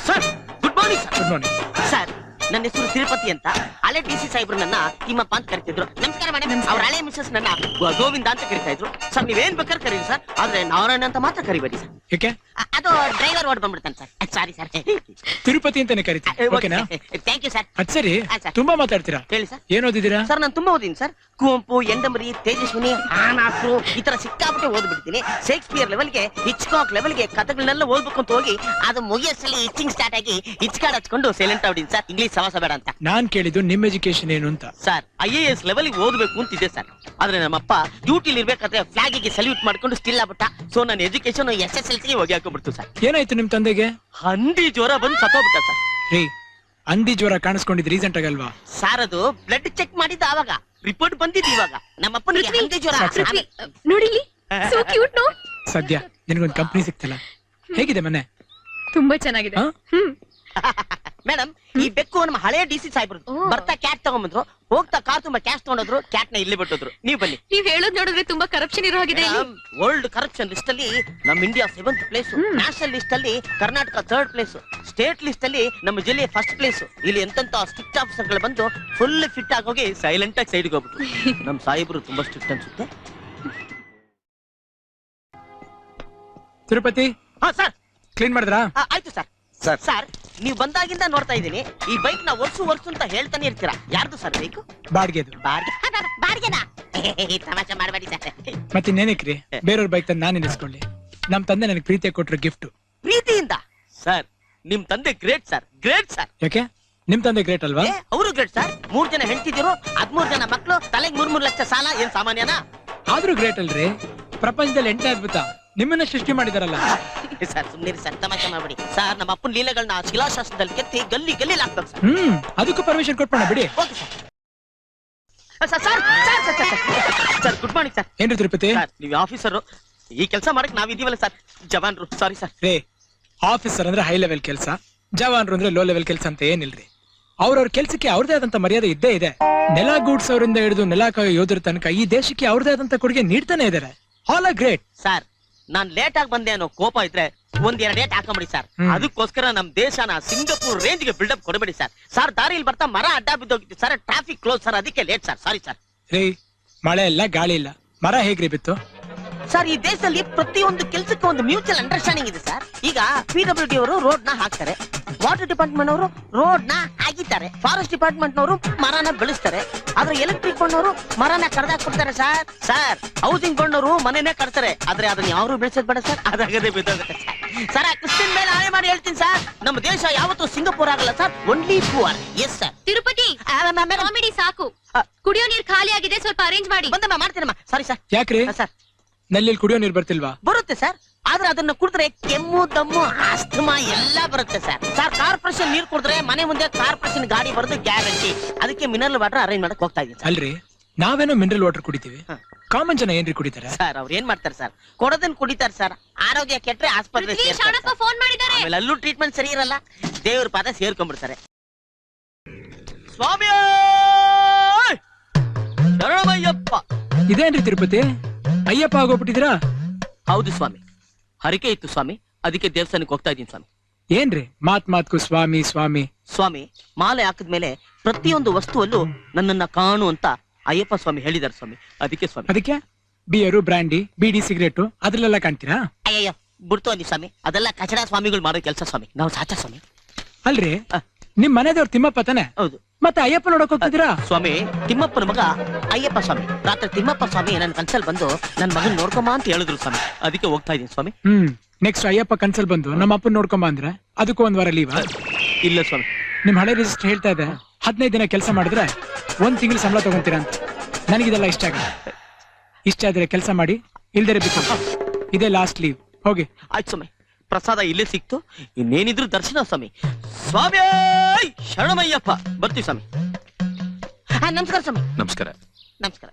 Sir good morning sir. Good morning sir, ನನ್ನ ಹೆಸರು ತಿರುಪತಿ ಅಂತ. ಹಳೆ DC ಸಾಹೇಬ್ರು ನನ್ನ ತಿಮ್ಮಪ್ಪ ಅಂತ ಕರಿತಿದ್ರು. ನಮಸ್ಕಾರ ಮೇಡಮ್. ಅವ್ರ ಹಳೆ ಮಿಸಸ್ ನನ್ನ ಗೋವಿಂದ ಅಂತ ಕರಿತಾ ಇದ್ರು. ಸರ್ ನೀವೇನ್ ಬೇಕಾದ್ರೆ ಕರೀರಿ ಸರ್, ಆದ್ರೆ ನಾರಾಯಣ ಅಂತ ಮಾತ್ರ ಕರಿಬೇಡಿ ಸರ್. ಯಾಕೆ? ಅದು ಡ್ರೈವರ್ ಓಡ್ ಬಂದ್ಬಿಡ್ತಾನೆ ಸರ್. Sorry sir. ತಿರುಪತಿ ಅಂತಾನೆ ಕರಿತೀನಿ. ಓಕೆನಾ? Thank you sir. ಅದ್ ಸರಿ, ತುಂಬಾ ಮಾತಾಡ್ತೀರಾ. ಹೇಳಿ ಸರ್. ಏನ್ ಓದಿದ್ದೀರಾ? ಸರ್ ನಾನು ತುಂಬಾ ಓದಿನಿ ಸರ್. ಕುವೆಂಪು, ಎಂಡಮರಿ, ತೇಜಸ್ವಿನಿ, ಆನಾಸು ಈ ತರ ಸಿಕ್ಕಾಪಟ್ಟೆ ಓದ್ಬಿಡ್ತೀನಿ. ಶೇಕ್ಸ್ಪಿಯರ್ ಲೆವೆಲ್ಗೆ, ಹಿಚ್ಕಾಕ್ ಲೆವೆಲ್ಗೆ ಕಥೆಗಳನ್ನೆಲ್ಲ ಓದ್ಬೇಕು ಅಂತ ಹೋಗಿ ಅದು ಮುಗಿಯಷ್ಟಲ್ಲಿ ಇಚ್ಚಿಂಗ್ ಸ್ಟಾರ್ಟ್ ಆಗಿ ಹಿಚ್ಕಾಡ್ ಹಚ್ಕೊಂಡು ಸೈಲೆಂಟ್ ಆಗ್ಬಿಟ್ಟಿನಿ ಸರ್. ಇಂಗ್ಲಿಷ್ ಸವಾಸ ಬೇಡ ಅಂತ. ನಾನ್ ಕೇಳಿದ್ದು ನಿಮ್ ಎಜುಕೇಶನ್ ಏನು ಅಂತ. ಸರ್ IAS ಲೆವೆಲ್ಗೆ ಓದ್ಬೇಕು ಅಂತಿದೆ ಸರ್. ಆದ್ರೆ ನಮ್ಮಪ್ಪ ಡ್ಯೂಟಿಲಿ ಇರ್ಬೇಕಾದ್ರೆ ಫ್ಲಾಗಿಗೆ ಸಲ್ಯೂಟ್ ಮಾಡ್ಕೊಂಡು ಸ್ಟಿಲ್ ಆಗ್ಬಿಟ್ಟ. ಸೊ ನನ್ನ ಎಜುಕೇಶನ್ SSLCಗೆ ಹೋಗಿ ಹಾಕೊಂಡ್ಬಿಡ್ತು ಸರ್. ಏನಾಯ್ತು ನಿಮ್ ತಂದೆಗೆ? ಹಂದಿ ಜ್ವರ ಬಂದು ಸತ್ತೋಗ್ಬಿಟ್ಟ ಸರ್. ರೀ, ಹಂದಿ ಜ್ವರ ಕಾಣಿಸ್ಕೊಂಡಿದ್ ರೀಸೆಂಟ್ ಆಗಲ್ವಾ? ಸರ್ ಅದು ಬ್ಲಡ್ ಚೆಕ್ ಮಾಡಿದ್ದ ಆವಾಗ, ರಿಪೋರ್ಟ್ ಬಂದಿದ್ದು ಇವಾಗ. ನಮ್ಮಪ್ಪನಿಗೆ ಹಂದಿ ಜ್ವರ. ನೋಡಿ ಸೋ ಕ್ಯೂಟ್ ನೋ. ಸದ್ಯ ನಿನಗೊಂದು ಕಂಪನಿ ಸಿಕ್ತಲ್ಲ, ಹೇಗಿದೆ ಮನೆ? ತುಂಬಾ ಚೆನ್ನಾಗಿದೆ. ಮೇಡಮ್, ಈ ಬೆಕ್ಕು ನಮ್ಮ ಹಳೆ DC ಸಾಹೇಬ್ರದ್ದು. ಬರ್ತಾ ಕ್ಯಾಟ್ ತಗೊಂಡ್ಬಂದ್ರು, ಹೋಗ್ತಾ ಕಾರ್ ತುಂಬಾ ಕ್ಯಾಶ್ ತಗೊಂಡೋದ್ರು, ಕ್ಯಾಟ್ ನ ಇಲ್ಲಿ ಬಿಟ್ಟೋದ್ರು. ನೀವು ಬನ್ನಿ. ನೀವ್ ಹೇಳೋದ್ ನೋಡಿದ್ರೆ ತುಂಬಾ ಕರಪ್ಷನ್ ಇರೋ ಹಾಗಿದೆ. ವರ್ಲ್ಡ್ ಕರಪ್ಷನ್ ಲಿಸ್ಟ್ ಅಲ್ಲಿ ನಮ್ಮ India 7th place, national list ಅಲ್ಲಿ Karnataka 3rd place, state list ಅಲ್ಲಿ ನಮ್ಮ ಜಿಲ್ಲೆ 1st ಪ್ಲೇಸ್. ಇಲ್ಲಿ ಎಂತೆಂತ ಸ್ಟ್ರಿಕ್ಟ್ ಆಫೀಸರ್ ಗಳು ಬಂದು ಫುಲ್ ಫಿಟ್ ಆಗೋಗಿ ಸೈಲೆಂಟ್ ಆಗಿ ಸೈಡ್ಗೆ ಹೋಗ್ಬಿಟ್ಟು. ನಮ್ಮ ಸಾಹೇಬ್ರು ತುಂಬಾ ಸ್ಟ್ರಿಕ್ಟ್ ಅನ್ಸುತ್ತೆ. ತಿರುಪತಿ ಸರ್ ಕ್ಲೀನ್ ಮಾಡಿದ್ರಾ? ಆಯ್ತು ಸರ್. ಸರ್ ನೀವು ಬಂದಾಗಿಂದ ನೋಡ್ತಾ ಇದ್ದೀನಿ, ಈ ಬೈಕ್ ನ ವರ್ಷ ಅಂತ ಹೇಳ್ತಾನೆ ಇರ್ತೀರಾ. ಯಾರ್ದು ಸರ್ ಬೈಕ್? ಬಾಡ್ಗೆದು. ಬಾಡಿಗೆನಾ? ತಮಾಷೆ ಮಾಡಬೇಡಿ ಸರ್. ಮತ್ತೆ ಇನ್ನೇನಕ್ರಿ, ಬೇರೆಯವ್ರ ಬೈಕ್ ತಂದು ನಾನು ನಿಲ್ಲಿಸ್ಕೊಳ್ಳಿ. ನಮ್ ತಂದೆ ನನಗೆ ಪ್ರೀತಿ ಕೊಟ್ರು ಗಿಫ್ಟ್. ಪ್ರೀತಿಯಿಂದ? ಸರ್ ನಿಮ್ ತಂದೆ ಗ್ರೇಟ್ ಸರ್, ಗ್ರೇಟ್ ಸರ್. ಯಾಕೆ? ನಿಮ್ ತಂದೆ ಗ್ರೇಟ್ ಅಲ್ವಾ? ಅವರು ಗ್ರೇಟ್ ಸರ್. 3 ಜನ ಹೆಂಡತಿದ್ರು, 13 ಜನ ಮಕ್ಕಳು, ತಲೆಗೆ 3 ಲಕ್ಷ ಸಾಲ. ಏನ್ ಸಾಮಾನ್ಯನಾ? ಆದ್ರೂ ಗ್ರೇಟ್ ಅಲ್ರಿ. ಪ್ರಪಂಚದಲ್ಲಿ 8ನೇ ಅದ್ಭುತ ನಿಮ್ಮನ್ನ ಸೃಷ್ಟಿ ಮಾಡಿದಾರಲ್ಲ. ಸರ್ ಸುಮ್ಮನೆ ಸರ್, ತಮಾಷೆ ಮಾಡ್ಬೇಡಿ ಸರ್. ನಮ್ಮ ಅಪ್ಪನ ಲೀಲೆಗಳನ್ನ ಶಿಲಾಶಾಸ್ತ್ರದಲ್ಲಿ ಕೆತ್ತಿ ಗಲ್ಲಿ ಗಲ್ಲಿ ಹಾಕ್ಬೇಕು ಸರ್. ಅದಕ್ಕೂ ಪರ್ಮಿಷನ್ ಕೊಟ್ಬಿಡ ಬಿಡಿ. Okay sir. Sir good morning sir. ಏನ್ರಿ ತಿರುಪತಿ? ನೀವು ಆಫೀಸರ್, ಈ ಕೆಲಸ ಮಾಡಕ್ ನಾವಿದೀವಲ್ಲ ಸರ್, ಜವಾನ್ರು. Sorry sir. ರೇ, ಆಫೀಸರ್ ಅಂದ್ರೆ ಹೈ ಲೆವೆಲ್ ಕೆಲಸ, ಜವಾನ್ರು ಅಂದ್ರೆ ಲೋ ಲೆವೆಲ್ ಕೆಲಸ ಅಂತ ಏನಿಲ್ರಿ. ಅವ್ರವ್ರ ಕೆಲ್ಸಕ್ಕೆ ಅವ್ರದೇ ಆದಂತ ಮರ್ಯಾದೆ ಇದ್ದೇ ಇದೆ. ನೆಲ ಗೂಡ್ಸೋರಿಂದ ಹಿಡಿದು ನೆಲ ಯೋಧರ ತನಕ ಈ ದೇಶಕ್ಕೆ ಅವ್ರದೇ ಆದಂತ ಕೊಡುಗೆ ನೀಡ್ತಾನೆ ಇದಾರೆ. All are great. Sir non late ಆಗಿ ಬಂದೆ ಅನ್ನೋ ಕೋಪ ಇದ್ರೆ 1-2 ಡೇಟ್ ಹಾಕೊಂಬಿಡಿ ಸರ್. ಅದಕ್ಕೋಸ್ಕರ ನಮ್ ದೇಶನ ಸಿಂಗಪೂರ್ ರೇಂಜ್ ಗೆ ಬಿಲ್ಡಪ್ ಕೊಡಬೇಡಿ ಸರ್. ಸರ್ ದಾರಿಯಲ್ಲಿ ಬರ್ತಾ ಮರ ಅಡ್ಡ ಬಿದ್ದೋಗಿತ್ತು ಸರ್, ಟ್ರಾಫಿಕ್ ಕ್ಲೋಸ್ ಸರ್, ಅದಕ್ಕೆ ಲೇಟ್ ಸರ್. Sorry sir. ರೀ, ಮಳೆ ಇಲ್ಲ, ಗಾಳಿ ಇಲ್ಲ, ಮರ ಹೇಗ್ರಿ ಬಿತ್ತು? ಸರ್ ಈ ದೇಶದಲ್ಲಿ ಪ್ರತಿಯೊಂದು ಕೆಲಸಕ್ಕೆ ಒಂದು ಮ್ಯೂಚುವಲ್ ಅಂಡರ್ಸ್ಟ್ಯಾಂಡಿಂಗ್ ಇದೆ ಸರ್. ಈಗ PWD ಅವರು ರೋಡ್ ನ ಹಾಕ್ತಾರೆ, ವಾಟರ್ ಡಿಪಾರ್ಟ್ಮೆಂಟ್ ಅವರು ರೋಡ್ ನ ಹಾಕಿದ್ದಾರೆ, ಫಾರೆಸ್ಟ್ ಡಿಪಾರ್ಟ್ಮೆಂಟ್ ನವರು ಮರನ ಬೆಳೆಸ್ತಾರೆ, ಆದ್ರೆ ಎಲೆಕ್ಟ್ರಿಕ್ ಬೋರ್ಡ್ನವರು ಮರನ ಕಡ್ದಾಕ್ಬಿಡ್ತಾರೆ ಸರ್. ಸರ್ ಹೌಸಿಂಗ್ ಬೋರ್ಡ್ನವರು ಮನೆನೇ ಕಟ್ತಾರೆ, ಆದ್ರೆ ಅದನ್ನ ಯಾರು ಬೆಳೆಸೋದ್ ಬೇಡ ಸರ್, ಅದಾಗದೆ ಬಿದ್ದೋಗುತ್ತೆ ಸರ್. ಕ್ರಿಶ್ಚಿಯನ್ ಮೇಲೆ ಆಣೆ ಮಾಡಿ ಹೇಳ್ತೀನಿ ಸರ್, ನಮ್ಮ ದೇಶ ಯಾವತ್ತೂ ಸಿಂಗಪೂರ್ ಆಗಲ್ಲ sir, only poor. Yes sir. Tirupati comedy ಸಾಕು. ಕುಡಿಯೋ ನೀರ್ ಖಾಲಿ ಆಗಿದೆ, ಸ್ವಲ್ಪ ಅರೇಂಜ್ ಮಾಡಿ. ಬಂದಮ್ಮ, ಮಾಡ್ತೀನಮ್ಮ. Sorry sir. ಯಾಕ್ರಿ ಸರ್? ನಲ್ಲಿ ಕುಡಿಯೋ ನೀರ್ ಬರ್ತಿಲ್ವಾ? ಬರುತ್ತೆ ಸರ್, ಆದ್ರೆ ಅದನ್ನ ಕುಡಿದ್ರೆ ಕೆಮ್ಮು, ದಮ್ಮು, ಆಸ್ತಮಾ ಎಲ್ಲ ಬರುತ್ತೆ ಸರ್. ಸರ್ ಕಾರ್ಪೊರೇಷನ್ ನೀರ್ ಕುಡಿದ್ರೆ ಮನೆ ಮುಂದೆ ಕಾರ್ಪೊರೇಷನ್ ಗಾಡಿ ಬರೋದು ಗ್ಯಾರಂಟಿ. ಅದಕ್ಕೆ ಮಿನರಲ್ ವಾಟರ್ ಅರೇಂಜ್ ಮಾಡಕ್ ಹೋಗ್ತಾ ಇದ್ದೀನಿ. ಅಲ್ರಿ, ನಾವೇನೋ ಮಿನರಲ್ ವಾಟರ್ ಕುಡಿತೀವಿ, ಕಾಮನ್ ಜನ ಏನ್ರಿ ಕುಡಿತಾರೆ? ಸರ್ ಅವ್ರು ಏನ್ ಮಾಡ್ತಾರೆ ಸರ್, ಕೊಡೋದನ್ನ ಕುಡಿತಾರೆ ಸರ್. ಆರೋಗ್ಯ ಕೆಟ್ರೆ ಆಸ್ಪತ್ರೆ ಫೋನ್ ಮಾಡಿದ್ದಾರೆ, ಆಮೇಲೆ ಅಲ್ಲೂ ಟ್ರೀಟ್ಮೆಂಟ್ ಸರಿ ಇರಲ್ಲ, ದೇವ್ರ ಪಾದ ಸೇರ್ಕೊಂಡ್ಬಿಡ್ತಾರೆ. ಸ್ವಾಮಿ ಶರಣಮಯ್ಯಪ್ಪ. ಇದೇನ್ರಿ ತಿರುಪತಿ, ಅಯ್ಯಪ್ಪ ಆಗೋಗ್ಬಿಟ್ಟಿದ್ದೀರಾ? ಹೌದು ಸ್ವಾಮಿ, ಹರಿಕೆ ಇತ್ತು ಸ್ವಾಮಿ, ಅದಕ್ಕೆ ದೇವಸ್ಥಾನಕ್ಕೆ ಹೋಗ್ತಾ ಇದ್ದೀನಿ ಸ್ವಾಮಿ. ಏನ್ರಿ ಮಾತ್ಗೂ ಸ್ವಾಮಿ ಸ್ವಾಮಿ ಸ್ವಾಮಿ? ಮಾಲೆ ಹಾಕಿದ್ಮೇಲೆ ಪ್ರತಿಯೊಂದು ವಸ್ತುವಲ್ಲೂ ನನ್ನನ್ನ ಕಾಣು ಅಂತ ಅಯ್ಯಪ್ಪ ಸ್ವಾಮಿ ಹೇಳಿದಾರೆ ಸ್ವಾಮಿ, ಅದಕ್ಕೆ ಸ್ವಾಮಿ. ಅದಕ್ಕೆ ಬಿಯರು, ಬ್ರಾಂಡಿ, ಬೀಡಿ, ಸಿಗರೇಟು ಅದ್ರಲ್ಲೆಲ್ಲ ಕಾಣ್ತೀರಾ? ಅಯ್ಯಯ್ಯೋ ಬಿಡ್ತು ಅಲ್ಲಿ ಸ್ವಾಮಿ, ಅದೆಲ್ಲ ಕಚಡ ಸ್ವಾಮಿಗಳು ಮಾಡೋ ಕೆಲಸ ಸ್ವಾಮಿ, ನಾವು ಸಾಚಾ ಸ್ವಾಮಿ. ಅಲ್ರಿ, ನಿಮ್ ಮನೆದವ್ರು ತಿಮ್ಮಪ್ಪ ತಾನೆ? ಹೌದು. ಮತ್ತೆ ಅಯ್ಯಪ್ಪ ನೋಡಕ್ ಹೋಗ್ತಿದ್ದೀರಾ? ಸ್ವಾಮಿ ತಿಮ್ಮಪ್ಪನ ಮಗ ಅಯ್ಯಪ್ಪ ಸ್ವಾಮಿ. ರಾತ್ರಿ ತಿಮ್ಮಪ್ಪ ಸ್ವಾಮಿ ನನ್ನ ಕನ್ಸಲ್ ಬಂದು ನನ್ ಮಗನ್ ನೋಡ್ಕೊಂಬ ಅಂತ ಹೇಳಿದ್ರು ಸ್ವಾಮಿ, ಅದಕ್ಕೆ ಹೋಗ್ತಾ ಇದೀನಿ ಸ್ವಾಮಿ. ನೆಕ್ಸ್ಟ್ ಅಯ್ಯಪ್ಪ ಕನ್ಸಲ್ ಬಂದು ನಮ್ಮ ಅಪ್ಪನ್ ನೋಡ್ಕೊಂಬ ಅಂದ್ರೆ ಅದಕ್ಕೂ 1 ವಾರ ಲೀವ್? ಇಲ್ಲ ಸ್ವಾಮಿ. ನಿಮ್ ಹಳೆ ರಿಜಿಸ್ಟರ್ ಹೇಳ್ತಾ ಇದೆ 15 ದಿನ ಕೆಲಸ ಮಾಡಿದ್ರೆ 1 ತಿಂಗಳು ಸಂಬಳ ತಗೊಂತೀರಾ ಅಂತ. ನನಗಿದೆಲ್ಲ ಇಷ್ಟ ಆಗಿದೆ. ಇಷ್ಟ ಆದ್ರೆ ಕೆಲಸ ಮಾಡಿ, ಇಲ್ದರೆ ಬಿಟ್ಟು ಇದೇ ಲಾಸ್ಟ್ ಲೀವ್. ಹೋಗಿ. ಆಯ್ತು ಸ್ವಾಮಿ, ಪ್ರಸಾದ ಇಲ್ಲೇ ಸಿಕ್ತು, ಇನ್ನೇನಿದ್ರು ದರ್ಶನ ಸ್ವಾಮಿ. ಸ್ವಾಮಿ ಶರಣಮಯ್ಯಪ್ಪ. ಬರ್ತೀವಿ ಸ್ವಾಮಿ. ನಮಸ್ಕಾರ ಸ್ವಾಮಿ. ನಮಸ್ಕಾರ. ನಮಸ್ಕಾರ.